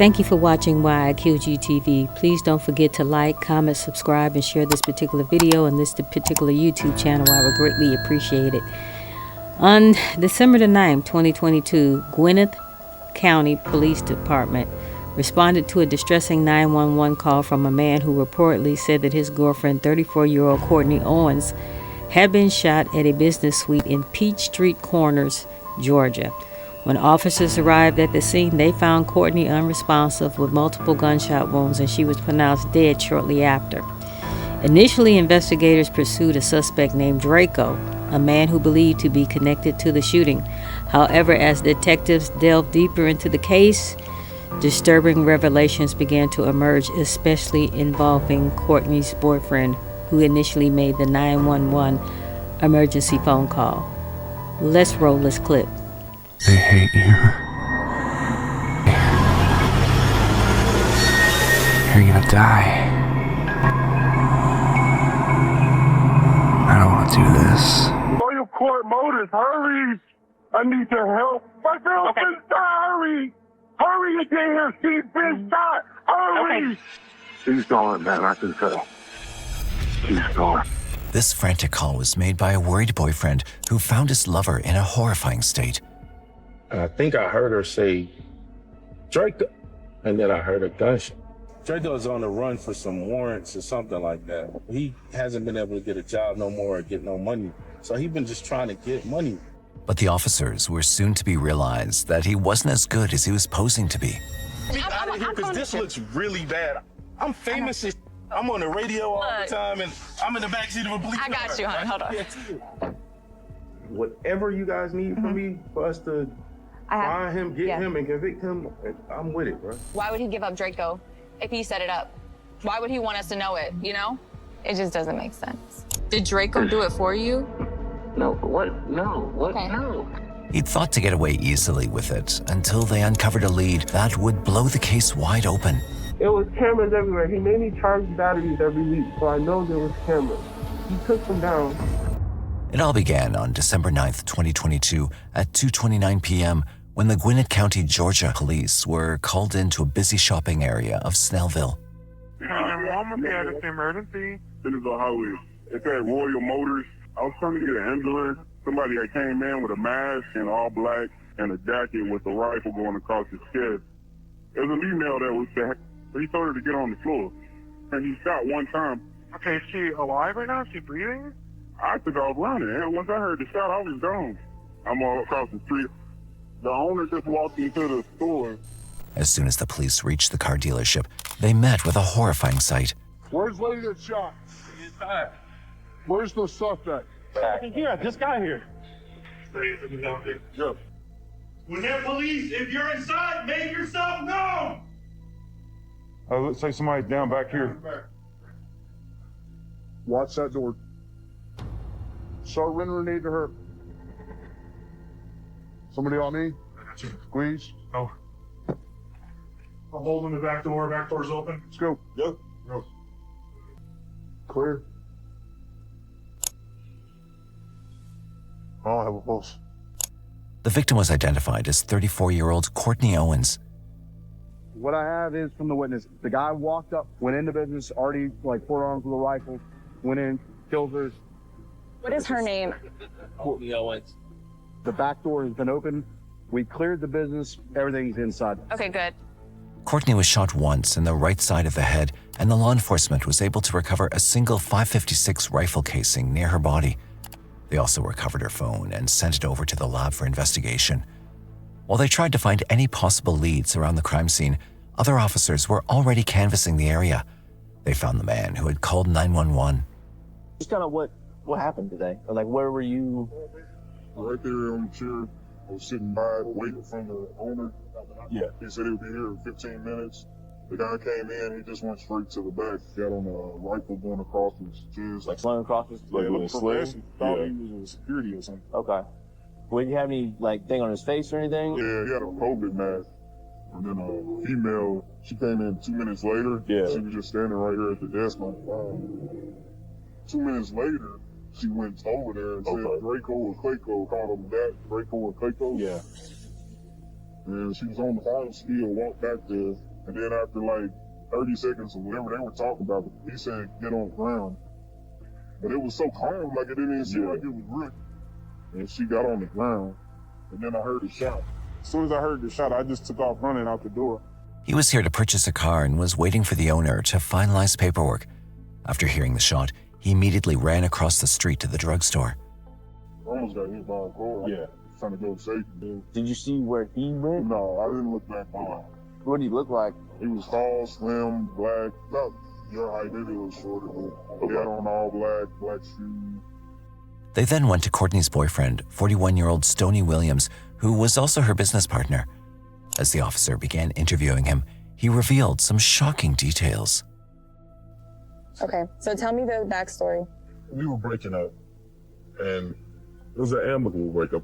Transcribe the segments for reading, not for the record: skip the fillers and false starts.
Thank you for watching Why I Killed You TV. Please don't forget to like, comment, subscribe, and share this particular video and this particular YouTube channel. I would greatly appreciate it. On December the 9th, 2022, Gwinnett County Police Department responded to a distressing 911 call from a man who reportedly said that his girlfriend, 34-year-old Courtney Owens, had been shot at a business suite in Peachtree Corners, Georgia. When officers arrived at the scene, they found Courtney unresponsive with multiple gunshot wounds, and she was pronounced dead shortly after. Initially, investigators pursued a suspect named Draco, a man who believed to be connected to the shooting. However, as detectives delved deeper into the case, disturbing revelations began to emerge, especially involving Courtney's boyfriend, who initially made the 911 emergency phone call. Let's roll this clip. They hate you. You're gonna die. I don't want to do this. Call your court motors, hurry! I need your help. My girlfriend's hurry! Hurry again! She's been shot! Hurry! She's gone, man, I can tell. She's gone. This frantic call was made by a worried boyfriend who found his lover in a horrifying state. I think I heard her say, Draco, and then I heard a gunshot. Draco's on the run for some warrants or something like that. He hasn't been able to get a job no more or get no money. So he's been just trying to get money. But the officers were soon to be realized that he wasn't as good as he was posing to be. Get me out of here, because this looks really bad. I'm famous as I'm on the radio all the time, and I'm in the backseat of a police car. I got you, hon. Hold on. Whatever you guys need from me for us to find him, get him, and convict him, I'm with it, bro. Why would he give up Draco if he set it up? Why would he want us to know it, you know? It just doesn't make sense. Did Draco do it for you? No, what? No, what? Okay. No. He'd thought to get away easily with it until they uncovered a lead that would blow the case wide open. It was cameras everywhere. He made me charge batteries every week, so I know there was cameras. He took them down. It all began on December 9th, 2022 at 2:29 p.m. when the Gwinnett County, Georgia police were called into a busy shopping area of Snellville. I'm at an emergency. This is a highway. It's at Royal Motors. I was trying to get an ambulance. Somebody that came in with a mask and all black and a jacket with a rifle going across his chest. There's a female that was there. He told her to get on the floor. And he shot one time. Okay, is she alive right now? Is she breathing? I took off running. And once I heard the shot, I was gone. I'm all across the street. The owner just walked into the store. As soon as the police reached the car dealership, they met with a horrifying sight. Where's the lady that shot? Inside. Where's the suspect? Here, I just got here. Yeah. Gwinnett Police, if you're inside, make yourself known! Let's say somebody's down back here. Watch that door. Start rendering aid to her. Somebody on me? Squeeze. No. I'm holding the back door. Back door's open. Let's go. Yep. Go. Clear. I don't have a pulse. The victim was identified as 34-year-old Courtney Owens. What I have is from the witness. The guy walked up, went into business, already like 4 arms with a rifle, went in, killed her. What is her name? Courtney Owens. The back door has been open. We cleared the business. Everything's inside. Okay, good. Courtney was shot once in the right side of the head, and the law enforcement was able to recover a single .556 rifle casing near her body. They also recovered her phone and sent it over to the lab for investigation. While they tried to find any possible leads around the crime scene, other officers were already canvassing the area. They found the man who had called 911. Just kind of what happened today? Or like, where were you? Right there on the chair. I was sitting by waiting for the owner. Yeah. He said he would be here in 15 minutes. The guy came in, he just went straight to the back. Got on a rifle going across his chest. Like slung across his Like a little sling? Thought he was a security or something. Okay. Well, did you have any like thing on his face or anything? Yeah, he had a COVID mask. And then a female, she came in 2 minutes later. Yeah. She was just standing right here at the desk on the phone. 2 minutes later, she went over there and said Draco or Clayco, called him that, Draco or Clayco. Yeah. And she was on the phone still, walked back there. And then after like 30 seconds or whatever they were talking about, he said, get on the ground. But it was so calm, like it didn't even seem like it was real. And she got on the ground, and then I heard a shot. As soon as I heard the shot, I just took off running out the door. He was here to purchase a car and was waiting for the owner to finalize paperwork. After hearing the shot, he immediately ran across the street to the drugstore. I almost got hit by a car. Yeah. Trying to go to safety. Did you see where he went? No, I didn't look back behind. What did he look like? He was tall, slim, black. About your height, maybe a little shorter, but he had on all black shoes. They then went to Courtney's boyfriend, 41-year-old Stony Williams, who was also her business partner. As the officer began interviewing him, he revealed some shocking details. Okay, so tell me the backstory. We were breaking up, and it was an amicable breakup.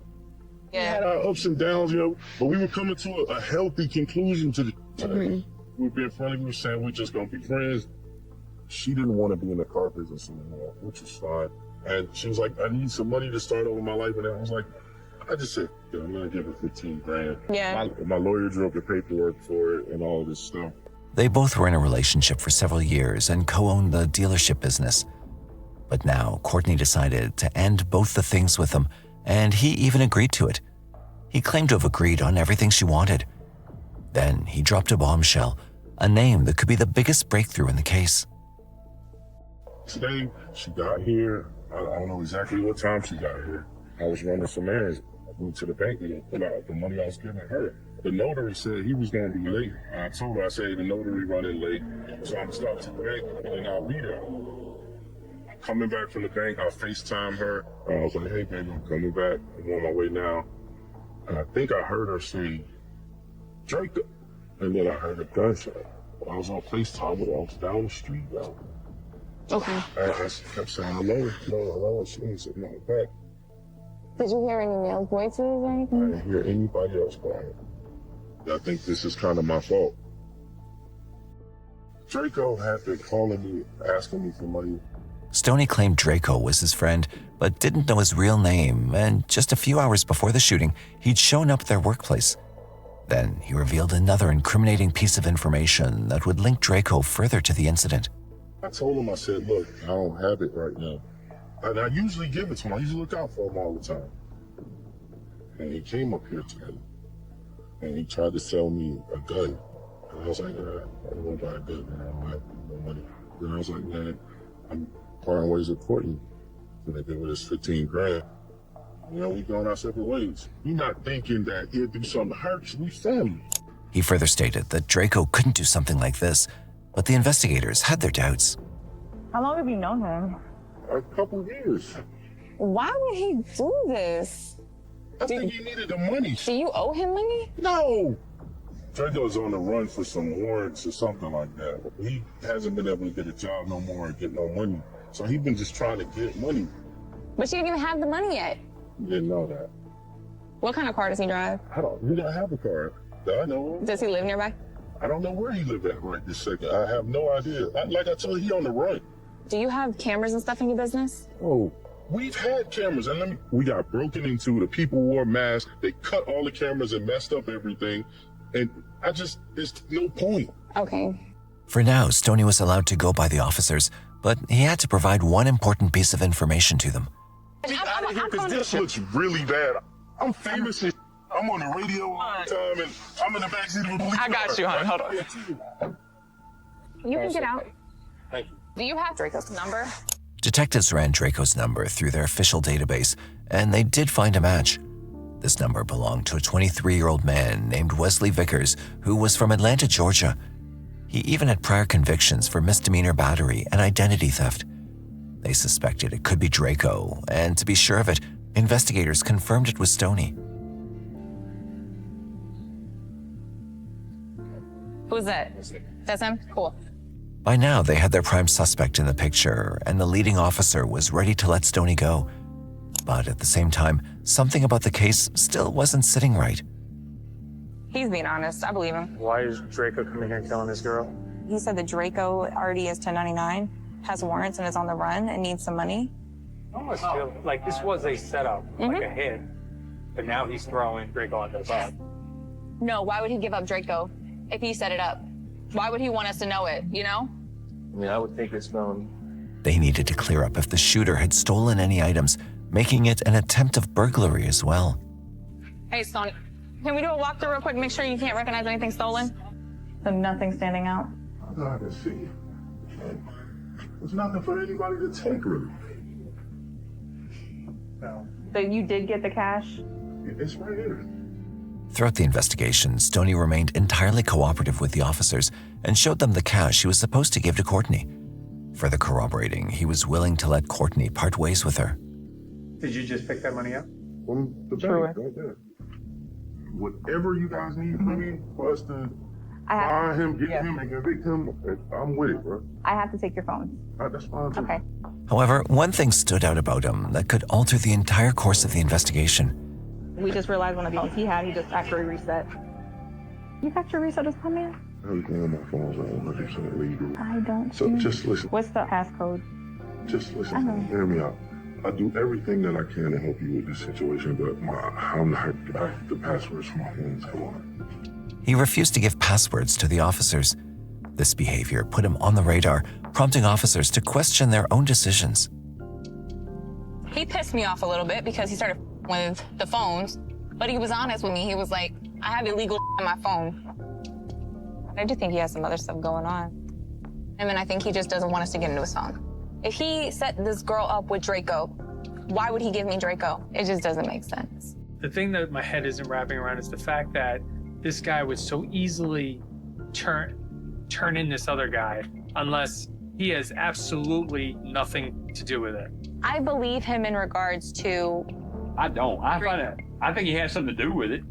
We had our ups and downs, but we were coming to a healthy conclusion to the We were being friendly, we were saying we're just gonna be friends. She didn't want to be in the car business anymore, which was fine. And she was like, I need some money to start over my life. And I was like, I just said, I'm gonna give her 15 grand. Yeah. My lawyer drew up the paperwork for it and all this stuff. They both were in a relationship for several years and co-owned the dealership business. But now Courtney decided to end both the things with him, and he even agreed to it. He claimed to have agreed on everything she wanted. Then he dropped a bombshell, a name that could be the biggest breakthrough in the case. Today, she got here. I don't know exactly what time she got here. I was running some errands. I went to the bank and pulled out the money I was giving her. The notary said he was going to be late. I told her, I said, the notary running late, so I'm going to stop to the bank and I'll be there. Coming back from the bank, I FaceTime her. I was like, hey, baby, I'm coming back. I'm on my way now. And I think I heard her say, Draco. And then I heard a gunshot. I was on FaceTime with her. I was down the street, though. Okay. I kept saying hello, she didn't say nothing back. Did you hear any male voices or I anything? didn't hear anybody else crying. I think this is kind of my fault. Draco had been calling me, asking me for money. Stony claimed Draco was his friend, but didn't know his real name, and just a few hours before the shooting, he'd shown up at their workplace. Then he revealed another incriminating piece of information that would link Draco further to the incident. I told him, I said, look, I don't have it right now. And I usually give it to him. I usually look out for him all the time. And he came up here today, and he tried to sell me a gun. And I was like, I don't want to buy a gun, man. I don't have no money. Then I was like, man, I'm parting ways with Courtney. And they give her this 15 grand. We going our separate ways. You're not thinking that he'll do something to hurt you. We family. He further stated that Draco couldn't do something like this, but the investigators had their doubts. How long have you known him? A couple years. Why would he do this? I think he needed the money. Do you owe him money? No. Draco's on the run for some warrants or something like that. He hasn't been able to get a job no more and get no money. So he's been just trying to get money. But you didn't even have the money yet. You didn't know that. What kind of car does he drive? He don't have a car that I know of. Does he live nearby? I don't know where he live at right this second. I have no idea. Like I told you, he on the run. Do you have cameras and stuff in your business? Oh, we've had cameras, and we got broken into. The people wore masks. They cut all the cameras and messed up everything. And there's no point. Okay. For now, Stony was allowed to go by the officers, but he had to provide one important piece of information to them. Get out of here, because this looks really bad. I'm famous and I'm on the radio all the time, and I'm in the backseat of a police car. I got you, hon. Hold on. You can get out. Thank you. Do you have Draco's number? Detectives ran Draco's number through their official database, and they did find a match. This number belonged to a 23-year-old man named Wesley Vickers, who was from Atlanta, Georgia. He even had prior convictions for misdemeanor battery and identity theft. They suspected it could be Draco, and to be sure of it, investigators confirmed it was Stony. Who's that? That's him? Cool. By now, they had their prime suspect in the picture, and the leading officer was ready to let Stony go. But at the same time, something about the case still wasn't sitting right. He's being honest. I believe him. Why is Draco coming here and killing this girl? He said that Draco already is 1099, has warrants, and is on the run and needs some money. I almost feel like this was a setup, like a hit. But now he's throwing Draco under the bus. No, why would he give up Draco if he set it up? Why would he want us to know it, you know? I mean, I would take his phone. They needed to clear up if the shooter had stolen any items, making it an attempt of burglary as well. Hey, Stony, can we do a walkthrough real quick? Make sure you can't recognize anything stolen? So nothing standing out. I can see. There's nothing for anybody to take, really. So you did get the cash? It's right here. Throughout the investigation, Stony remained entirely cooperative with the officers and showed them the cash he was supposed to give to Courtney. Further corroborating, he was willing to let Courtney part ways with her. Did you just pick that money up? From the bank, right there. Whatever you guys need from me for us to find him, get him, and convict him, I'm with it, bro. I have to take your phone. That's fine, too. Okay. However, one thing stood out about him that could alter the entire course of the investigation. We just realized one of the phones he had, he just factory reset. You factory reset his phone, man? Everything on my phone's not 100% legal. I don't. So just listen. What's the passcode? Just listen. Hear me out. I do everything that I can to help you with this situation, but I'm not the passwords for my phones. Come on. He refused to give passwords to the officers. This behavior put him on the radar, prompting officers to question their own decisions. He pissed me off a little bit because he started with the phones, but he was honest with me. He was like, I have illegal on my phone. I do think he has some other stuff going on. And then I think he just doesn't want us to get into his phone. If he set this girl up with Draco, why would he give me Draco? It just doesn't make sense. The thing that my head isn't wrapping around is the fact that this guy would so easily turn in this other guy unless he has absolutely nothing to do with it. I believe him in regards to... I don't. I think he has something to do with it.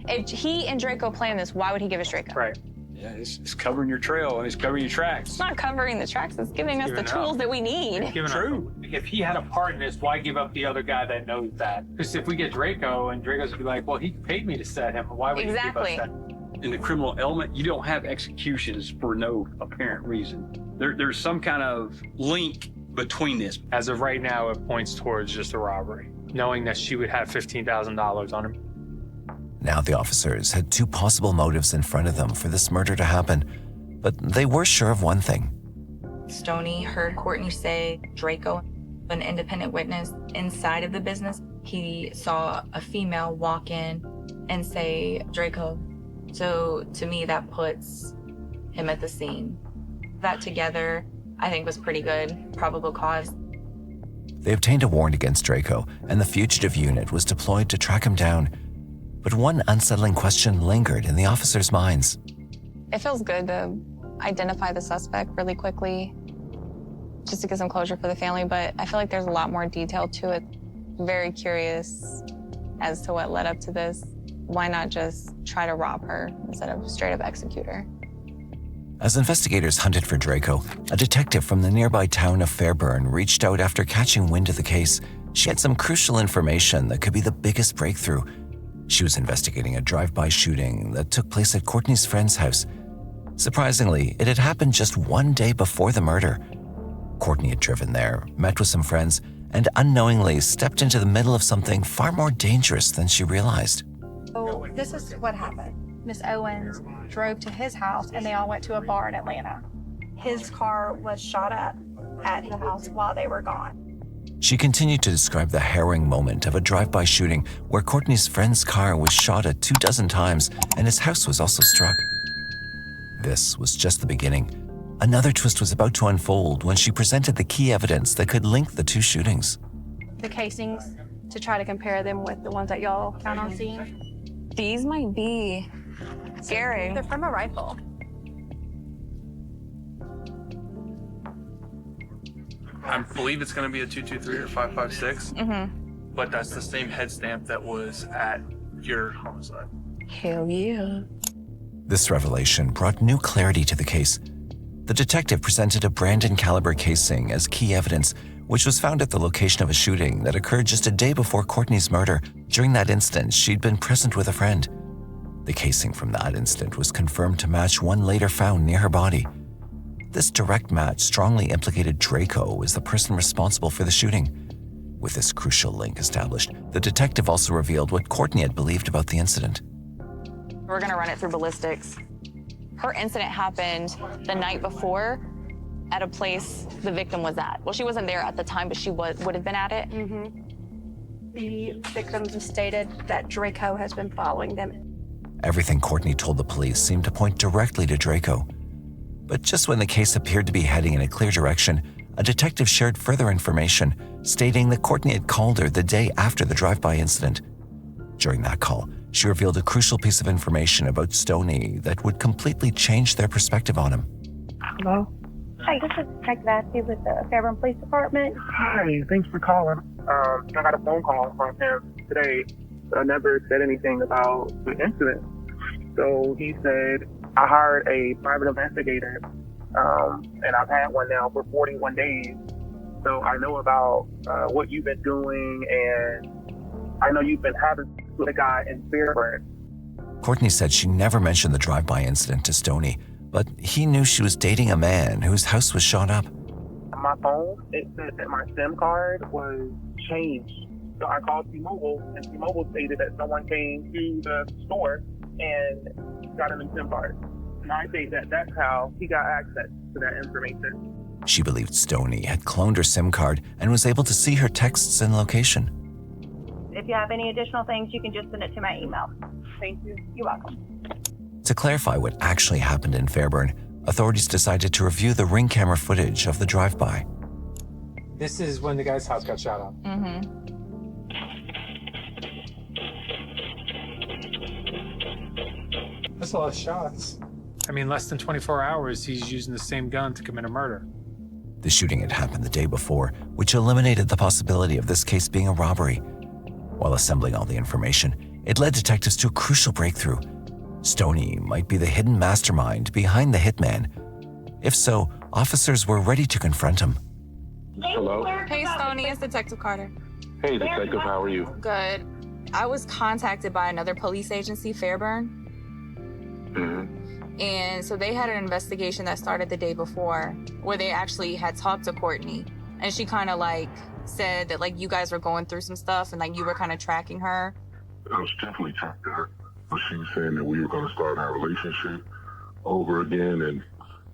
If he and Draco planned this, why would he give us Draco? Right. Yeah, it's covering your trail and it's covering your tracks. It's not covering the tracks. It's giving us the tools that we need. True. If he had a part in this, why give up the other guy that knows that? Because if we get Draco and Draco's gonna be like, well, he paid me to set him. Why would he give us that? In the criminal element, you don't have executions for no apparent reason. There's some kind of link between this. As of right now, it points towards just a robbery, knowing that she would have $15,000 on him. Now the officers had two possible motives in front of them for this murder to happen, but they were sure of one thing. Stony heard Courtney say Draco, an independent witness inside of the business. He saw a female walk in and say Draco. So to me, that puts him at the scene. That together, I think, was pretty good. Probable cause. They obtained a warrant against Draco, and the fugitive unit was deployed to track him down. But one unsettling question lingered in the officers' minds. It feels good to identify the suspect really quickly, just to get some closure for the family, but I feel like there's a lot more detail to it. Very curious as to what led up to this. Why not just try to rob her instead of straight up execute her? As investigators hunted for Draco, a detective from the nearby town of Fairburn reached out after catching wind of the case. She had some crucial information that could be the biggest breakthrough. She was investigating a drive-by shooting that took place at Courtney's friend's house. Surprisingly, it had happened just one day before the murder. Courtney had driven there, met with some friends, and unknowingly stepped into the middle of something far more dangerous than she realized. So this is what happened. Miss Owens drove to his house and they all went to a bar in Atlanta. His car was shot up at the house while they were gone. She continued to describe the harrowing moment of a drive-by shooting where Courtney's friend's car was shot at 24 times and his house was also struck. This was just the beginning. Another twist was about to unfold when she presented the key evidence that could link the two shootings. The casings to try to compare them with the ones that y'all found on scene. These might be scary. They're from a rifle. I believe it's going to be a 223 or 556, but that's the same head stamp that was at your homicide. Hell yeah. This revelation brought new clarity to the case. The detective presented a Brandon caliber casing as key evidence, which was found at the location of a shooting that occurred just a day before Courtney's murder. During that instant, she'd been present with a friend. The casing from that instant was confirmed to match one later found near her body. This direct match strongly implicated Draco as the person responsible for the shooting. With this crucial link established, the detective also revealed what Courtney had believed about the incident. We're gonna run it through ballistics. Her incident happened the night before at a place the victim was at. Well, she wasn't there at the time, but she would have been at it. The victims have stated that Draco has been following them. Everything Courtney told the police seemed to point directly to Draco. But just when the case appeared to be heading in a clear direction, a detective shared further information, stating that Courtney had called her the day after the drive-by incident. During that call, she revealed a crucial piece of information about Stony that would completely change their perspective on him. Hello? Hi, this is Detective Baptiste with the Fairburn Police Department. Hi, thanks for calling. I got a phone call from him today. I never said anything about the incident. So he said, I hired a private investigator, and I've had one now for 41 days. So I know about what you've been doing, and I know you've been having with a guy in Fairburn. Courtney said she never mentioned the drive-by incident to Stony, but he knew she was dating a man whose house was shot up. On my phone, it said that my SIM card was changed. So I called T-Mobile, and T-Mobile stated that someone came to the store and got a new SIM card. And I think that that's how he got access to that information. She believed Stony had cloned her SIM card and was able to see her texts and location. If you have any additional things, you can just send it to my email. Thank you. You're welcome. To clarify what actually happened in Fairburn, authorities decided to review the ring camera footage of the drive-by. This is when the guy's house got shot up. That's a lot of shots. I mean, less than 24 hours, he's using the same gun to commit a murder. The shooting had happened the day before, which eliminated the possibility of this case being a robbery. While assembling all the information, it led detectives to a crucial breakthrough. Stony might be the hidden mastermind behind the hitman. If so, officers were ready to confront him. Hello? Hey, Stony, it's Detective Carter. Hey, Detective, how are you? Good. I was contacted by another police agency, Fairburn. And so they had an investigation that started the day before where they actually had talked to Courtney. And she kind of like said that like you guys were going through some stuff and like you were kind of tracking her. I was definitely tracking her. But she was saying that we were going to start our relationship over again, and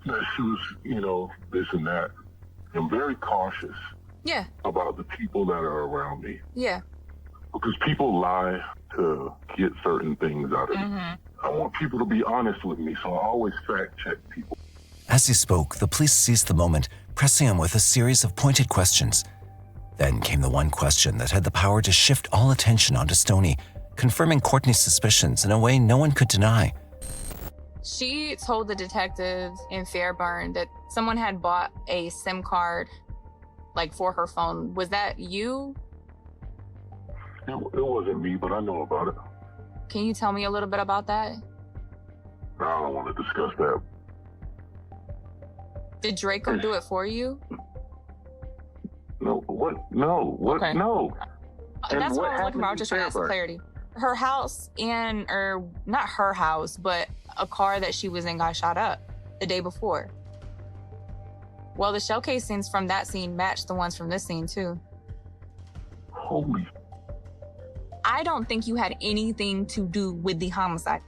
that she was, this and that. I'm very cautious about the people that are around me. Yeah. Because people lie to get certain things out of me. I want people to be honest with me, so I always fact check people. As he spoke, the police seized the moment, pressing him with a series of pointed questions. Then came the one question that had the power to shift all attention onto Stony, confirming Courtney's suspicions in a way no one could deny. She told the detectives in Fairburn that someone had bought a SIM card like for her phone. Was that you? It wasn't me, but I know about it. Can you tell me a little bit about that? I don't want to discuss that. Did Draco do it for you? No, what? No, what? Okay. No. That's what I was looking for. I was just trying to ask for clarity. Her house or not her house, but a car that she was in got shot up the day before. Well, the shell casings from that scene matched the ones from this scene too. Holy. I don't think you had anything to do with the homicide.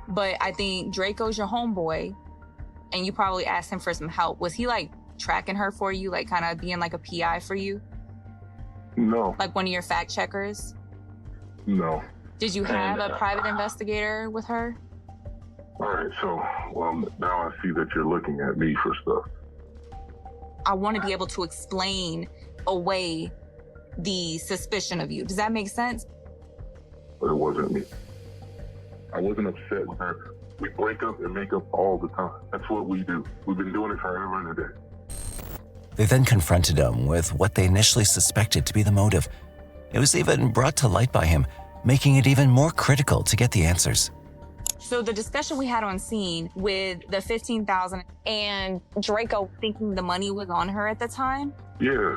But I think Draco's your homeboy, and you probably asked him for some help. Was he like tracking her for you, like kind of being like a PI for you? No. Like one of your fact checkers? No. Did you have a private investigator with her? All right, so, now I see that you're looking at me for stuff. I want to be able to explain away the suspicion of you. Does that make sense? But it wasn't me. I wasn't upset with her. We break up and make up all the time. That's what we do. We've been doing it forever and a day. They then confronted him with what they initially suspected to be the motive. It was even brought to light by him, making it even more critical to get the answers. So the discussion we had on scene with the $15,000 and Draco thinking the money was on her at the time. Yeah.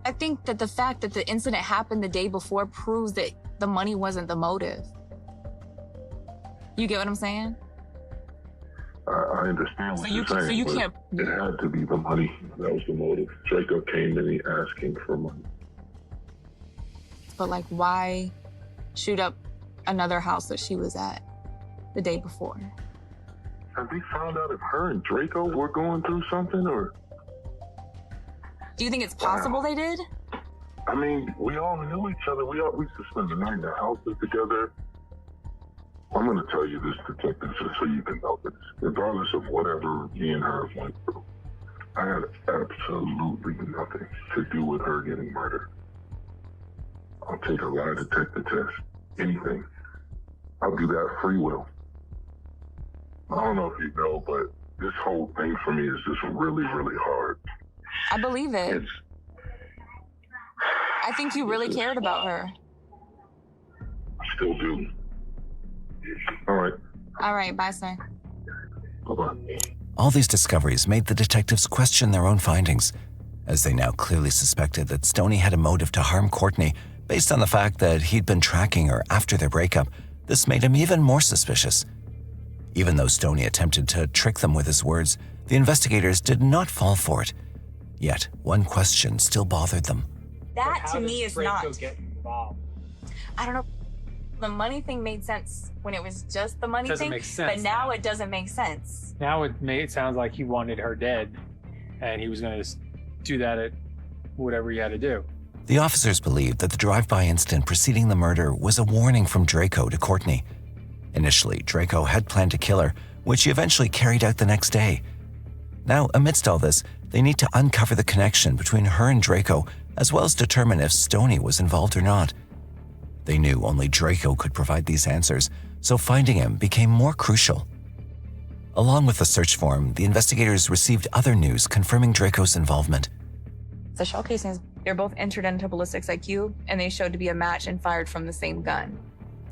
I think that the fact that the incident happened the day before proves that the money wasn't the motive. You get what I'm saying? I understand what you're saying. So you can't. It had to be the money. That was the motive. Draco came in asking for money. But like, why shoot up another house that she was at the day before? Have they found out if her and Draco were going through something, or? Do you think it's possible they did? I mean, we all knew each other. We used to spend the night in the houses together. I'm going to tell you this, detective, just so you can know this. Regardless of whatever me and her went through, I had absolutely nothing to do with her getting murdered. I'll take a lie detector test. Anything. I'll do that free will. I don't know if you know, but this whole thing for me is just really, really hard. I believe it. I think you really cared about her. I still do. All right. All right, bye, sir. Bye-bye. All these discoveries made the detectives question their own findings, as they now clearly suspected that Stony had a motive to harm Courtney based on the fact that he'd been tracking her after their breakup. This made him even more suspicious. Even though Stony attempted to trick them with his words, the investigators did not fall for it. Yet, one question still bothered them. That to me is not. Get involved? I don't know. The money thing made sense when it was just the money Doesn't thing, make sense but now it doesn't make sense. Now it sounds like he wanted her dead, and he was going to do that at whatever he had to do. The officers believed that the drive-by incident preceding the murder was a warning from Draco to Courtney. Initially, Draco had planned to kill her, which he eventually carried out the next day. Now, amidst all this, they need to uncover the connection between her and Draco, as well as determine if Stony was involved or not. They knew only Draco could provide these answers, so finding him became more crucial. Along with the search form, the investigators received other news confirming Draco's involvement. The shell casings, they're both entered into ballistics IQ, and they showed to be a match and fired from the same gun.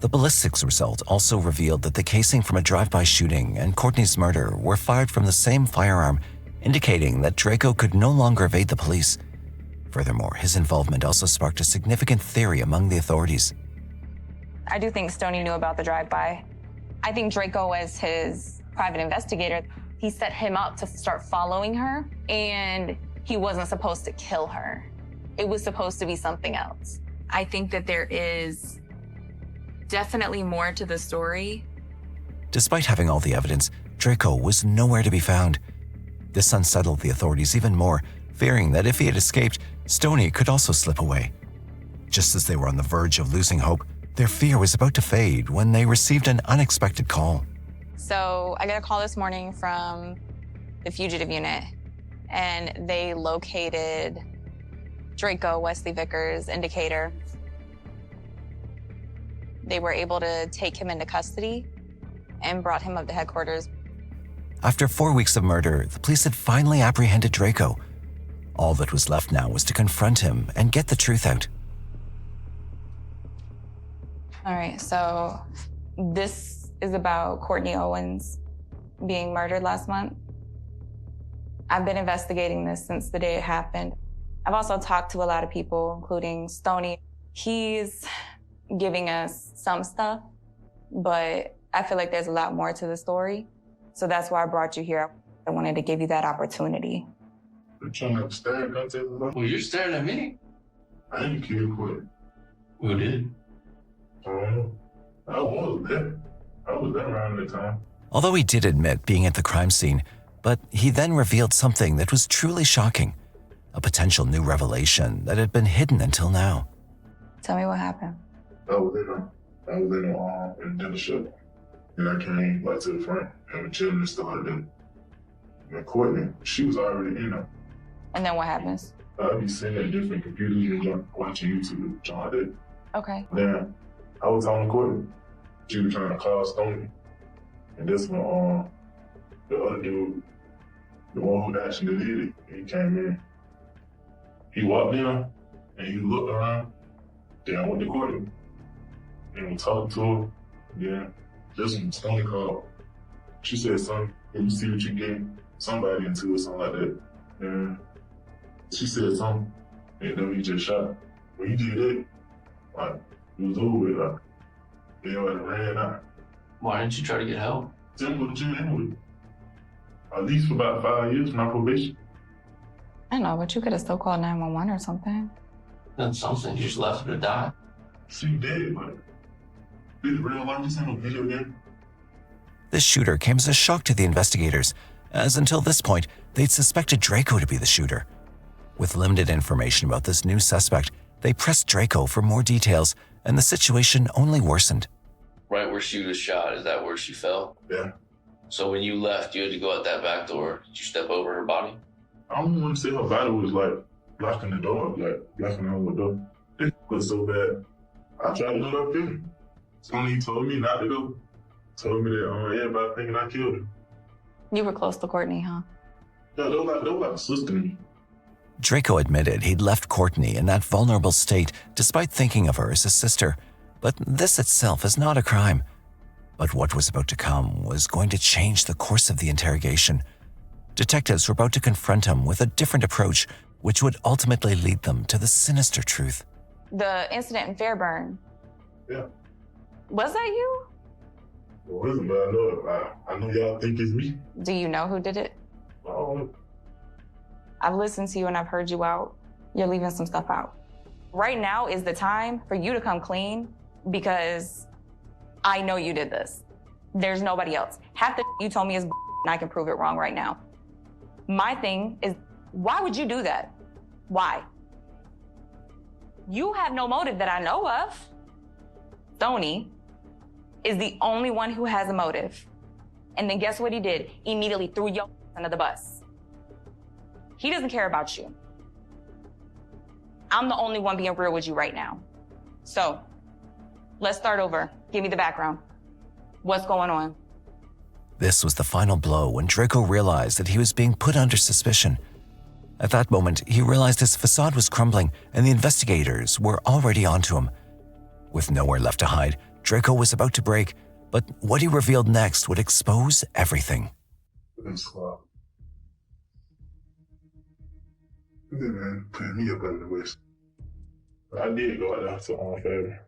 The ballistics result also revealed that the casing from a drive-by shooting and Courtney's murder were fired from the same firearm, indicating that Draco could no longer evade the police. Furthermore, his involvement also sparked a significant theory among the authorities. I do think Stony knew about the drive-by. I think Draco was his private investigator. He set him up to start following her, and he wasn't supposed to kill her. It was supposed to be something else. I think that there is definitely more to the story. Despite having all the evidence, Draco was nowhere to be found. This unsettled the authorities even more, fearing that if he had escaped, Stony could also slip away. Just as they were on the verge of losing hope, their fear was about to fade when they received an unexpected call. So I got a call this morning from the fugitive unit, and they located Draco, Wesley Vickers' indicator. They were able to take him into custody and brought him up to headquarters. After 4 weeks of murder, the police had finally apprehended Draco. All that was left now was to confront him and get the truth out. All right, so this is about Courtney Owens being murdered last month. I've been investigating this since the day it happened. I've also talked to a lot of people, including Stony. He's giving us some stuff, but I feel like there's a lot more to the story. So that's why I brought you here. I wanted to give you that opportunity. You're trying to stare at me? Well, you're staring at me. I didn't kill Courtney. Who did? I was there. I was there around the time. Although he did admit being at the crime scene, but he then revealed something that was truly shocking, a potential new revelation that had been hidden until now. Tell me what happened. I was in the dealership, and I came like to the front, and the children started in. And Courtney, she was already in there. And then what happens? I'd be sitting at different computers and watching YouTube, John did. Okay. Then I was on Courtney. She was trying to call Stony, and this one, the other dude, the one who actually did it, he came in. He walked in, and he looked around. Then I went to Courtney, and we talked to her. Then this one, Stony called. She said something, and you see what you get somebody into or something like that. And she said something, and then he just shot. When he did it, like, it was over with, like, they ran out. Why didn't you try to get help? Then go to jail anyway. At least for about 5 years from my probation. I know, but you could have still called 911 or something. That's something. You just left her to die. She did, but did real life this ain't no video game? This shooter came as a shock to the investigators, as until this point, they'd suspected Draco to be the shooter. With limited information about this new suspect, they pressed Draco for more details, and the situation only worsened. Right where she was shot, is that where she fell? Yeah. So when you left, you had to go out that back door. Did you step over her body? I don't want to say her body was like blocking the door, like blocking the whole door. It was so bad. I tried to go up there. Stony told me not to go. Told me that everybody thinking I killed her. You were close to Courtney, huh? Yeah, they were like a sister to me. Draco admitted he'd left Courtney in that vulnerable state despite thinking of her as a sister, but this itself is not a crime. But what was about to come was going to change the course of the interrogation. Detectives were about to confront him with a different approach, which would ultimately lead them to the sinister truth. The incident in Fairburn. Yeah. Was that you? It wasn't, but I know it. I know y'all think it's me. Do you know who did it? Oh. I've listened to you and I've heard you out. You're leaving some stuff out. Right now is the time for you to come clean because I know you did this. There's nobody else. Half the you told me is and I can prove it wrong right now. My thing is, why would you do that? Why? You have no motive that I know of. Stony is the only one who has a motive. And then guess what he did? Immediately threw your under the bus. He doesn't care about you. I'm the only one being real with you right now. So, let's start over. Give me the background. What's going on? This was the final blow when Draco realized that he was being put under suspicion. At that moment, he realized his facade was crumbling and the investigators were already onto him. With nowhere left to hide, Draco was about to break, but what he revealed next would expose everything. Man, putting me up under the west. I did go out there to Fairburn.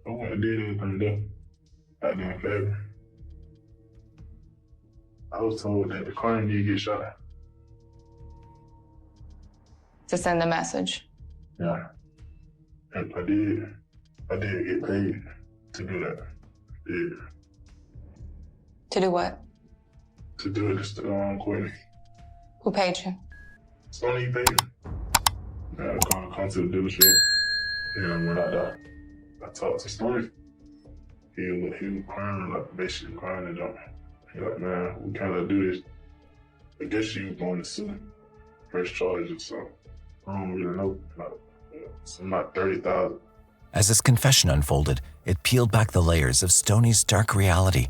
I went and did everything there. Out there in Fairburn. I was told that the coroner did get shot. To send the message. Yeah. And I did get paid to do that. Yeah. To do what? To do it to Courtney. Who paid you? Stony paid me. I come to the dealership. And when I talked to Stony, he was crying, like basically crying and jumping. He like, man, we can't do this. I guess she was going to sue. First charges, so I don't really know. Something like 30,000. As his confession unfolded, it peeled back the layers of Stoney's dark reality.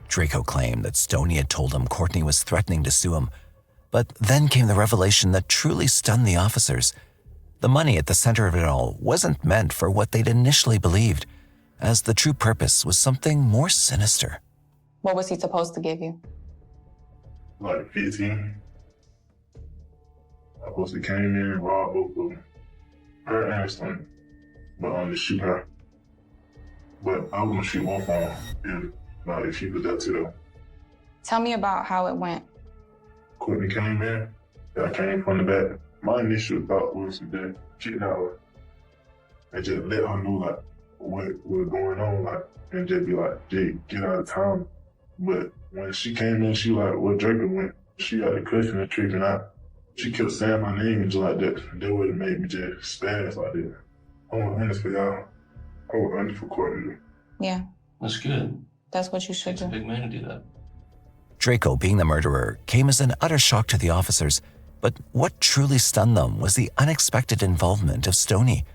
Draco claimed that Stony had told him Courtney was threatening to sue him. But then came the revelation that truly stunned the officers. The money at the center of it all wasn't meant for what they'd initially believed, as the true purpose was something more sinister. What was he supposed to give you? Like 15. I supposed to came in and robbed both of them. Her and Stony. But to shoot her. But I was gonna shoot one for him if she was there too though. Tell me about how it went. Courtney came in. I came from the back. My initial thought was to kidnap her and just let her know like what was going on, like, and just be like, Jake, get out of town. But when she came in, she was like, well, Draco went. She got the cussing and tricking out. She kept saying my name and just like that. That would have made me just spaz like that. I was honest for y'all. I was honest for Courtney. Yeah. That's good. That's what you should do. It's a big man to do that. Draco, being the murderer, came as an utter shock to the officers, but what truly stunned them was the unexpected involvement of Stony.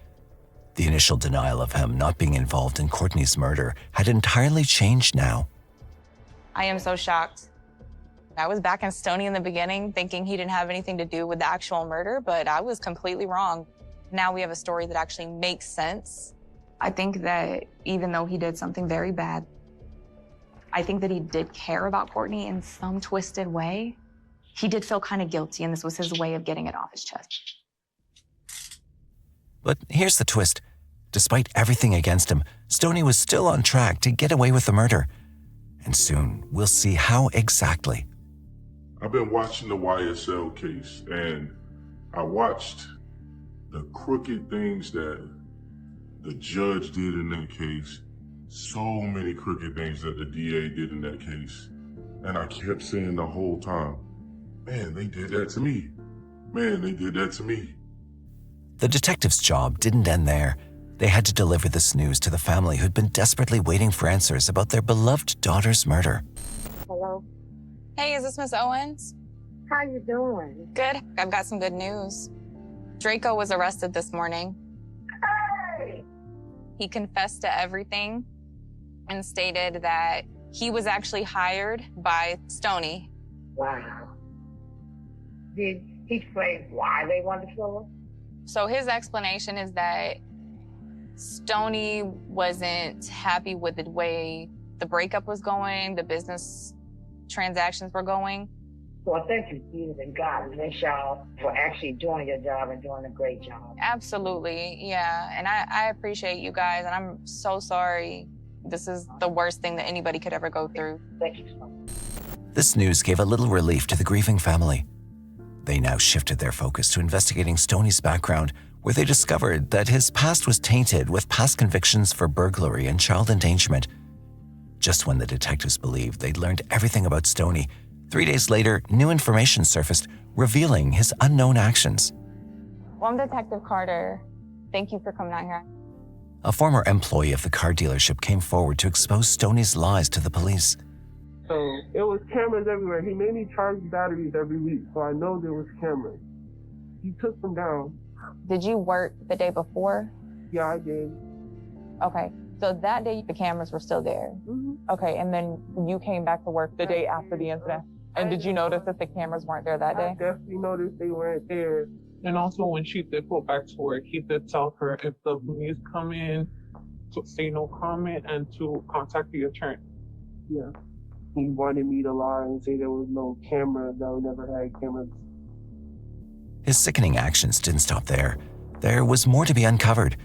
The initial denial of him not being involved in Courtney's murder had entirely changed now. I am so shocked. I was back in Stony in the beginning, thinking he didn't have anything to do with the actual murder, but I was completely wrong. Now we have a story that actually makes sense. I think that even though he did something very bad, I think that he did care about Courtney in some twisted way. He did feel kind of guilty, and this was his way of getting it off his chest. But here's the twist. Despite everything against him, Stony was still on track to get away with the murder. And soon, we'll see how exactly. I've been watching the YSL case, and I watched the crooked things that the judge did in that case, so many crooked things that the DA did in that case. And I kept saying the whole time, man, they did that to me. Man, they did that to me. The detective's job didn't end there. They had to deliver this news to the family who'd been desperately waiting for answers about their beloved daughter's murder. Hello. Hey, is this Miss Owens? How you doing? Good. I've got some good news. Draco was arrested this morning. Hey! He confessed to everything and stated that he was actually hired by Stony. Wow. Did he explain why they wanted to kill him? So his explanation is that Stony wasn't happy with the way the breakup was going, the business transactions were going. Well, thank you, Jesus and God. Thank y'all for actually doing your job and doing a great job. Absolutely, yeah. And I appreciate you guys, and I'm so sorry. This is the worst thing that anybody could ever go through. Thank you so much. This news gave a little relief to the grieving family. They now shifted their focus to investigating Stony's background, where they discovered that his past was tainted with past convictions for burglary and child endangerment. Just when the detectives believed they'd learned everything about Stony, 3 days later, new information surfaced, revealing his unknown actions. Well, I'm Detective Carter. Thank you for coming out here. A former employee of the car dealership came forward to expose Stony's lies to the police. So it was cameras everywhere. He made me charge batteries every week, so I know there was cameras. He took them down. Did you work the day before? Yeah, I did. Okay, so that day the cameras were still there. Mm-hmm. Okay, and then you came back to work the day after the incident. And did you notice that the cameras weren't there that day? I definitely noticed they weren't there. And also when she did go back to work, he did tell her if the police come in to say no comment and to contact the attorney. Yeah. He wanted me to lie and say there was no camera, that we never had cameras. His sickening actions didn't stop there. There was more to be uncovered.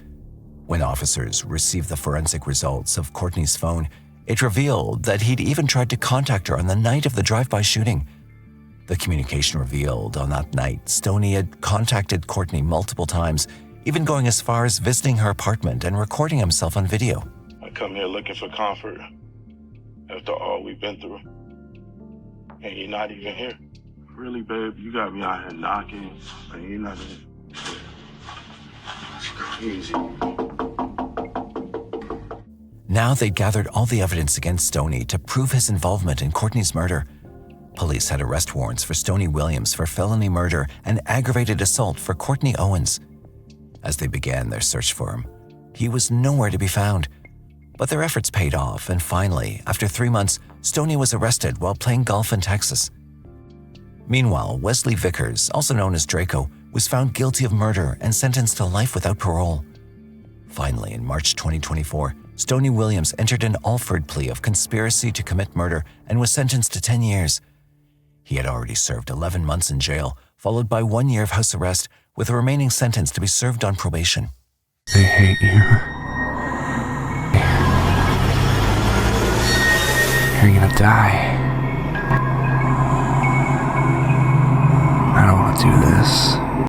When officers received the forensic results of Courtney's phone, it revealed that he'd even tried to contact her on the night of the drive-by shooting. The communication revealed on that night Stony had contacted Courtney multiple times, even going as far as visiting her apartment and recording himself on video. I come here looking for comfort after all we've been through. And you're not even here. Really, babe, you got me out here knocking, and you're not even... It's crazy. Now they'd gathered all the evidence against Stony to prove his involvement in Courtney's murder. Police had arrest warrants for Stony Williams for felony murder and aggravated assault for Courtney Owens. As they began their search for him, he was nowhere to be found. But their efforts paid off, and finally, after 3 months, Stony was arrested while playing golf in Texas. Meanwhile, Wesley Vickers, also known as Draco, was found guilty of murder and sentenced to life without parole. Finally, in March 2024, Stony Williams entered an Alford plea of conspiracy to commit murder and was sentenced to 10 years. He had already served 11 months in jail, followed by 1 year of house arrest, with a remaining sentence to be served on probation. They hate you. You're gonna die. I don't want to do this.